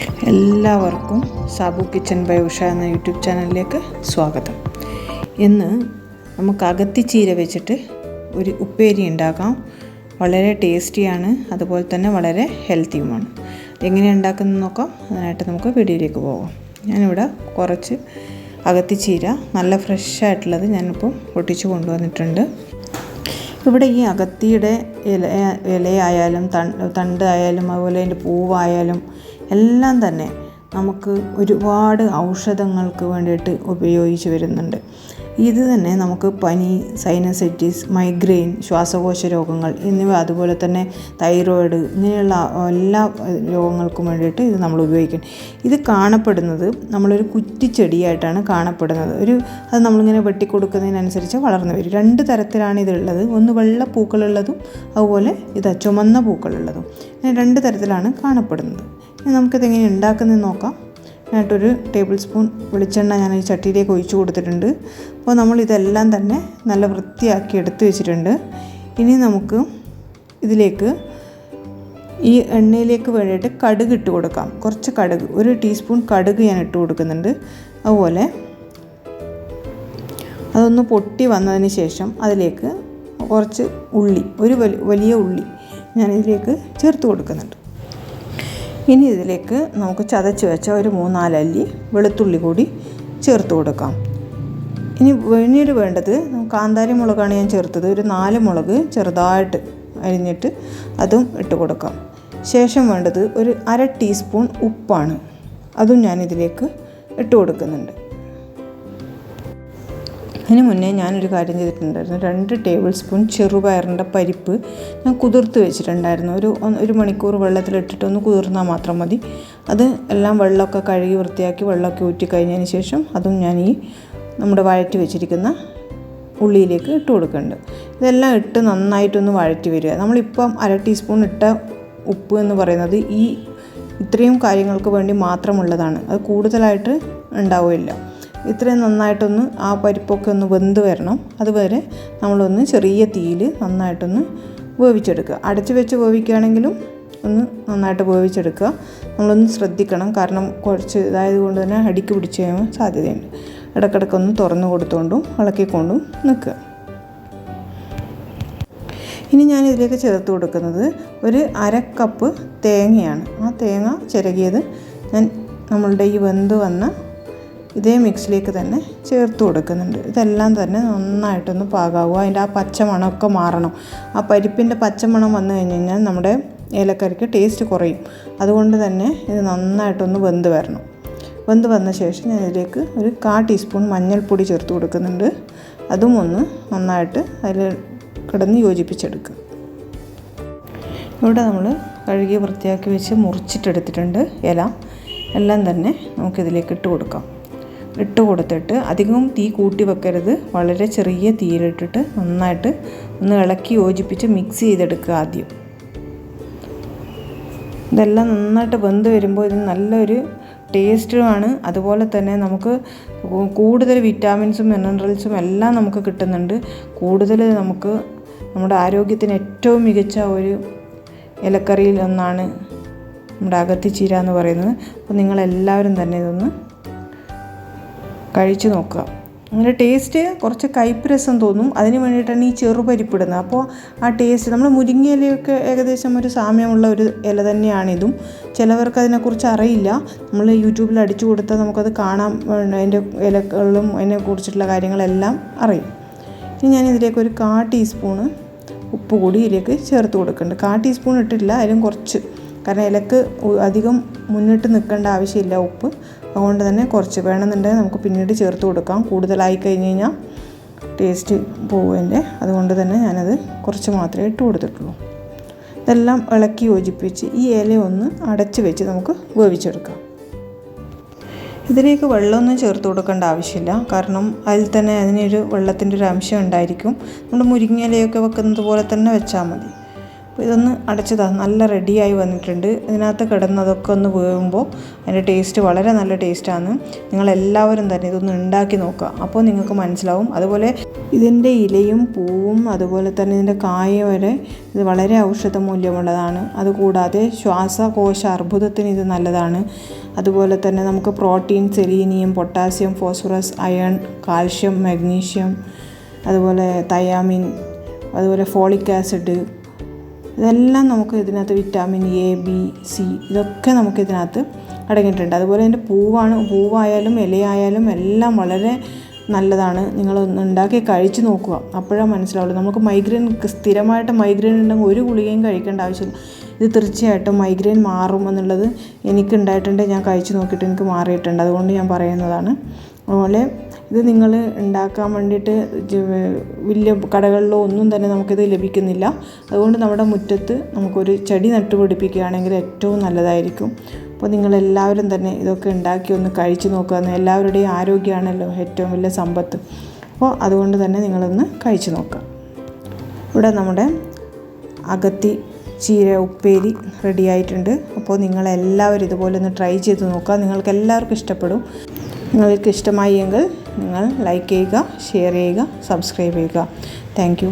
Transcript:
എല്ലാവർക്കും Sabu kitchen by Usha എന്ന YouTube ചാനലിലേക്ക് സ്വാഗതം. ഇന്ന് നമുക്ക് അകത്തിച്ചീര വെച്ചിട്ട് ഒരു ഉപ്പേരി ഉണ്ടാക്കാം. വളരെ ടേസ്റ്റിയാണ്, അതുപോലെ തന്നെ വളരെ ഹെൽത്തിയുമാണ്. എങ്ങനെ ഉണ്ടാക്കുന്നത് നോക്കാം. അതിനായിട്ട് നമുക്ക് വീഡിയോയിലേക്ക് പോകാം. ഞാനിവിടെ കുറച്ച് അകത്തിച്ചീര നല്ല ഫ്രഷായിട്ടുള്ളത് ഞാനിപ്പോൾ പൊട്ടിച്ച് കൊണ്ടുവന്നിട്ടുണ്ട്. ഇവിടെ ഈ അകത്തിയുടെ ഇലയായാലും തണ്ട് ആയാലും അതുപോലെ അതിൻ്റെ പൂവായാലും എല്ലാം തന്നെ നമുക്ക് ഒരുപാട് ഔഷധങ്ങൾക്ക് വേണ്ടിയിട്ട് ഉപയോഗിച്ച് വരുന്നുണ്ട്. ഇത് തന്നെ നമുക്ക് പനി, സൈനസൈറ്റിസ്, മൈഗ്രെയിൻ, ശ്വാസകോശ രോഗങ്ങൾ എന്നിവ, അതുപോലെ തന്നെ തൈറോയിഡ്, ഇങ്ങനെയുള്ള എല്ലാ രോഗങ്ങൾക്കും വേണ്ടിയിട്ട് ഇത് നമ്മൾ ഉപയോഗിക്കും. ഇത് കാണപ്പെടുന്നത് നമ്മളൊരു കുറ്റിച്ചെടിയായിട്ടാണ് കാണപ്പെടുന്നത്. അത് നമ്മളിങ്ങനെ വെട്ടിക്കൊടുക്കുന്നതിനനുസരിച്ച് വളർന്നു വരും. 2 തരത്തിലാണ് ഇതുള്ളത്. ഒന്ന് വെള്ള പൂക്കളുള്ളതും അതുപോലെ ഇത് ചുമന്ന പൂക്കളുള്ളതും. ഇങ്ങനെ 2 തരത്തിലാണ് കാണപ്പെടുന്നത്. ഇനി നമുക്കിതെങ്ങനെ ഉണ്ടാക്കുന്നത് നോക്കാം. ഞാനൊരു ടേബിൾ സ്പൂൺ വെളിച്ചെണ്ണ ഞാൻ ഈ ചട്ടിയിലേക്ക് ഒഴിച്ചു കൊടുത്തിട്ടുണ്ട്. അപ്പോൾ നമ്മൾ ഇതെല്ലാം തന്നെ നല്ല വൃത്തിയാക്കി എടുത്തു വെച്ചിട്ടുണ്ട്. ഇനി നമുക്ക് ഇതിലേക്ക് ഈ എണ്ണയിലേക്ക് വേണ്ടിയിട്ട് കടുക് ഇട്ട് കൊടുക്കാം. കുറച്ച് കടുക്, 1 ടീസ്പൂൺ കടുക് ഞാൻ ഇട്ട് കൊടുക്കുന്നുണ്ട്. അതുപോലെ അതൊന്ന് പൊട്ടി വന്നതിന് ശേഷം അതിലേക്ക് കുറച്ച് ഉള്ളി, ഒരു വലിയ ഉള്ളി ഞാനിതിലേക്ക് ചേർത്ത് കൊടുക്കുന്നുണ്ട്. ഇനി ഇതിലേക്ക് നമുക്ക് ചതച്ച് വെച്ച ഒരു 3-4 അല്ലി വെളുത്തുള്ളി കൂടി ചേർത്ത് കൊടുക്കാം. ഇനി പിന്നീട് വേണ്ടത് കാന്താരി മുളകാണ് ഞാൻ ചേർത്തത്. ഒരു 4 മുളക് ചെറുതായിട്ട് അരിഞ്ഞിട്ട് അതും ഇട്ട് കൊടുക്കാം. ശേഷം വേണ്ടത് ഒരു 1/2 ടീസ്പൂൺ ഉപ്പാണ്. അതും ഞാനിതിലേക്ക് ഇട്ട് കൊടുക്കുന്നുണ്ട്. അതിന് മുന്നേ ഞാനൊരു കാര്യം ചെയ്തിട്ടുണ്ടായിരുന്നു. 2 ടേബിൾ സ്പൂൺ ചെറുപയറിൻ്റെ പരിപ്പ് ഞാൻ കുതിർത്ത് വെച്ചിട്ടുണ്ടായിരുന്നു. ഒരു മണിക്കൂർ വെള്ളത്തിലിട്ടിട്ടൊന്ന് കുതിർന്നാൽ മാത്രം മതി. അത് എല്ലാം വെള്ളമൊക്കെ കഴുകി വൃത്തിയാക്കി വെള്ളമൊക്കെ ഊറ്റി കഴിഞ്ഞതിന് ശേഷം അതും ഞാൻ ഈ നമ്മുടെ വഴറ്റി വെച്ചിരിക്കുന്ന ഉള്ളിയിലേക്ക് ഇട്ട് കൊടുക്കുന്നുണ്ട്. ഇതെല്ലാം ഇട്ട് നന്നായിട്ടൊന്ന് വഴറ്റി വരിക. നമ്മളിപ്പം 1/2 ടീസ്പൂൺ ഇട്ട ഉപ്പ് എന്ന് പറയുന്നത് ഈ ഇത്രയും കാര്യങ്ങൾക്ക് വേണ്ടി മാത്രമുള്ളതാണ്. അത് കൂടുതലായിട്ട് ഉണ്ടാവില്ല. ഇത്രയും നന്നായിട്ടൊന്ന് ആ പരിപ്പൊക്കെ ഒന്ന് വെന്ത് വരണം. അതുവരെ നമ്മളൊന്ന് ചെറിയ തീയിൽ നന്നായിട്ടൊന്ന് വേവിച്ചെടുക്കുക. അടച്ചു വെച്ച് വേവിക്കുകയാണെങ്കിലും ഒന്ന് നന്നായിട്ട് വേവിച്ചെടുക്കുക. നമ്മളൊന്ന് ശ്രദ്ധിക്കണം, കാരണം കുറച്ച് ഇതായത് കൊണ്ട് തന്നെ അടിക്ക് പിടിച്ച് കഴിയാൻ സാധ്യതയുണ്ട്. ഇടയ്ക്കിടയ്ക്കൊന്ന് തുറന്നു കൊടുത്തുകൊണ്ടും ഇളക്കിക്കൊണ്ടും നിൽക്കുക. ഇനി ഞാൻ ഇതിലേക്ക് ചേർത്ത് കൊടുക്കുന്നത് ഒരു 1/2 കപ്പ് തേങ്ങയാണ്. ആ തേങ്ങ ചിരകിയത് ഞാൻ നമ്മളുടെ ഈ വെന്ത് വന്ന ഇതേ മിക്സിലേക്ക് തന്നെ ചേർത്ത് കൊടുക്കുന്നുണ്ട്. ഇതെല്ലാം തന്നെ നന്നായിട്ടൊന്ന് പാകാവുക. അതിൻ്റെ ആ പച്ചമണമൊക്കെ മാറണം. ആ പരിപ്പിൻ്റെ പച്ചമണം വന്നു കഴിഞ്ഞ് കഴിഞ്ഞാൽ നമ്മുടെ ഏലക്കറിക്ക് ടേസ്റ്റ് കുറയും. അതുകൊണ്ട് തന്നെ ഇത് നന്നായിട്ടൊന്ന് വെന്ത് വരണം. വെന്ത് വന്ന ശേഷം ഞാൻ ഇതിലേക്ക് ഒരു 1/4 ടീസ്പൂൺ മഞ്ഞൾപ്പൊടി ചേർത്ത് കൊടുക്കുന്നുണ്ട്. അതും ഒന്ന് നന്നായിട്ട് അതിൽ കിടന്ന് യോജിപ്പിച്ചെടുക്കുക. ഇവിടെ നമ്മൾ കഴുകി വൃത്തിയാക്കി വെച്ച് മുറിച്ചിട്ടെടുത്തിട്ടുണ്ട് ഇല. എല്ലാം തന്നെ നമുക്കിതിലേക്ക് ഇട്ട് കൊടുക്കാം. ഇട്ട് കൊടുത്തിട്ട് അധികം തീ കൂട്ടി വെക്കരുത്. വളരെ ചെറിയ തീയിലിട്ടിട്ട് നന്നായിട്ട് ഒന്ന് ഇളക്കി യോജിപ്പിച്ച് മിക്സ് ചെയ്തെടുക്കുക ആദ്യം. ഇതെല്ലാം നന്നായിട്ട് വെന്ത് വരുമ്പോൾ ഇത് നല്ലൊരു ടേസ്റ്റുമാണ്. അതുപോലെ തന്നെ നമുക്ക് കൂടുതൽ വിറ്റാമിൻസും മിനറൽസും എല്ലാം നമുക്ക് കിട്ടുന്നുണ്ട്. കൂടുതൽ നമുക്ക് നമ്മുടെ ആരോഗ്യത്തിന് ഏറ്റവും മികച്ച ഒരു ഇലക്കറിയിൽ ഒന്നാണ് നമ്മുടെ അകത്തിച്ചീര എന്ന് പറയുന്നത്. അപ്പോൾ നിങ്ങളെല്ലാവരും തന്നെ ഇതൊന്ന് കഴിച്ച് നോക്കുക. അങ്ങനെ ടേസ്റ്റ് കുറച്ച് കയ്പ്പ് രസം തോന്നും. അതിന് വേണ്ടിയിട്ടാണ് ഈ ചെറുപരിപ്പിടുന്നത്. അപ്പോൾ ആ ടേസ്റ്റ് നമ്മൾ മുരിങ്ങയിലയൊക്കെ ഏകദേശം ഒരു സാമ്യമുള്ള ഒരു ഇല തന്നെയാണിതും. ചിലവർക്ക് അതിനെക്കുറിച്ച് അറിയില്ല. നമ്മൾ യൂട്യൂബിൽ അടിച്ചു കൊടുത്താൽ നമുക്കത് കാണാം. അതിൻ്റെ ഇലകളും അതിനെക്കുറിച്ചിട്ടുള്ള കാര്യങ്ങളെല്ലാം അറിയും. ഇനി ഞാൻ ഇതിലേക്ക് ഒരു 1/4 ടീസ്പൂണ് ഉപ്പ് കൂടി ഇതിലേക്ക് ചേർത്ത് കൊടുക്കുന്നുണ്ട്. 1/4 ടീസ്പൂൺ ഇട്ടിട്ടില്ല, അതിലും കുറച്ച്. കാരണം ഇലക്ക് അധികം മുന്നിട്ട് നിൽക്കേണ്ട ആവശ്യമില്ല ഉപ്പ്. അതുകൊണ്ട് തന്നെ കുറച്ച് വേണമെന്നുണ്ടെങ്കിൽ നമുക്ക് പിന്നീട് ചേർത്ത് കൊടുക്കാം. കൂടുതലായി കഴിഞ്ഞ് കഴിഞ്ഞാൽ ടേസ്റ്റ് പോകും. അതുകൊണ്ട് തന്നെ ഞാനത് കുറച്ച് മാത്രമേ ഇട്ട് കൊടുത്തിട്ടുള്ളൂ. ഇതെല്ലാം ഇളക്കി യോജിപ്പിച്ച് ഈ ഇല ഒന്ന് അടച്ച് വെച്ച് നമുക്ക് വേവിച്ചെടുക്കാം. ഇതിലേക്ക് വെള്ളമൊന്നും ചേർത്ത് കൊടുക്കേണ്ട ആവശ്യമില്ല. കാരണം അതിൽ തന്നെ അതിനൊരു വെള്ളത്തിൻ്റെ ഒരു അംശം ഉണ്ടായിരിക്കും. നമ്മൾ മുരിങ്ങയിലയൊക്കെ വെക്കുന്നത് പോലെ തന്നെ വെച്ചാൽ മതി. അപ്പോൾ ഇതൊന്ന് അടച്ചതാ നല്ല റെഡിയായി വന്നിട്ടുണ്ട്. ഇതിനകത്ത് കിടന്നതൊക്കെ ഒന്ന് വേകുമ്പോൾ അതിൻ്റെ ടേസ്റ്റ് വളരെ നല്ല ടേസ്റ്റാണ്. നിങ്ങളെല്ലാവരും തന്നെ ഇതൊന്ന് ഉണ്ടാക്കി നോക്കുക, അപ്പോൾ നിങ്ങൾക്ക് മനസ്സിലാവും. അതുപോലെ ഇതിൻ്റെ ഇലയും പൂവും അതുപോലെ തന്നെ ഇതിൻ്റെ കായ വരെ ഇത് വളരെ ഔഷധ മൂല്യമുള്ളതാണ്. അതുകൂടാതെ ശ്വാസകോശ അർബുദത്തിന് ഇത് നല്ലതാണ്. അതുപോലെ തന്നെ നമുക്ക് protein, selenium, potassium, phosphorus, iron, calcium, magnesium, അതുപോലെ തയാമിൻ, അതുപോലെ ഫോളിക് ആസിഡ്, ഇതെല്ലാം നമുക്ക് ഇതിനകത്ത് വിറ്റാമിൻ എ, ബി, സി ഇതൊക്കെ നമുക്ക് ഇതിനകത്ത് അടങ്ങിയിട്ടുണ്ട്. അതുപോലെ ഇതിൻ്റെ പൂവായാലും ഇലയായാലും എല്ലാം വളരെ നല്ലതാണ്. നിങ്ങളൊന്ന് ഉണ്ടാക്കി കഴിച്ച് നോക്കുക, അപ്പോഴാണ് മനസ്സിലാവുള്ളൂ. നമുക്ക് സ്ഥിരമായിട്ട് മൈഗ്രെയിൻ ഉണ്ടെങ്കിൽ ഒരു ഗുളികയും കഴിക്കേണ്ട ആവശ്യമില്ല. ഇത് തീർച്ചയായിട്ടും മൈഗ്രെയിൻ മാറും എന്നുള്ളത് എനിക്കുണ്ടായിട്ടുണ്ട്. ഞാൻ കഴിച്ച് നോക്കിയിട്ട് എനിക്ക് മാറിയിട്ടുണ്ട്, അതുകൊണ്ട് ഞാൻ പറയുന്നതാണ്. അതുപോലെ ഇത് നിങ്ങൾ ഉണ്ടാക്കാൻ വേണ്ടിയിട്ട് വലിയ കടകളിലോ ഒന്നും തന്നെ നമുക്കിത് ലഭിക്കുന്നില്ല. അതുകൊണ്ട് നമ്മുടെ മുറ്റത്ത് നമുക്കൊരു ചെടി നട്ടുപിടിപ്പിക്കുകയാണെങ്കിൽ ഏറ്റവും നല്ലതായിരിക്കും. അപ്പോൾ നിങ്ങളെല്ലാവരും തന്നെ ഇതൊക്കെ ഉണ്ടാക്കി ഒന്ന് കഴിച്ച് നോക്കുക. എല്ലാവരുടെയും ആരോഗ്യമാണല്ലോ ഏറ്റവും വലിയ സമ്പത്ത്. അപ്പോൾ അതുകൊണ്ട് തന്നെ നിങ്ങളൊന്ന് കഴിച്ച് നോക്കുക. ഇവിടെ നമ്മുടെ അകത്തി ചീര ഉപ്പേരി റെഡിയായിട്ടുണ്ട്. അപ്പോൾ നിങ്ങളെല്ലാവരും ഇതുപോലെ ഒന്ന് ട്രൈ ചെയ്ത് നോക്കുക. നിങ്ങൾക്ക് എല്ലാവർക്കും ഇഷ്ടപ്പെടും. നിങ്ങൾക്ക് ഇഷ്ടമായി എങ്കിൽ നിങ്ങൾ ലൈക്ക് ചെയ്യുക, ഷെയർ ചെയ്യുക, സബ്സ്ക്രൈബ് ചെയ്യുക. Thank you.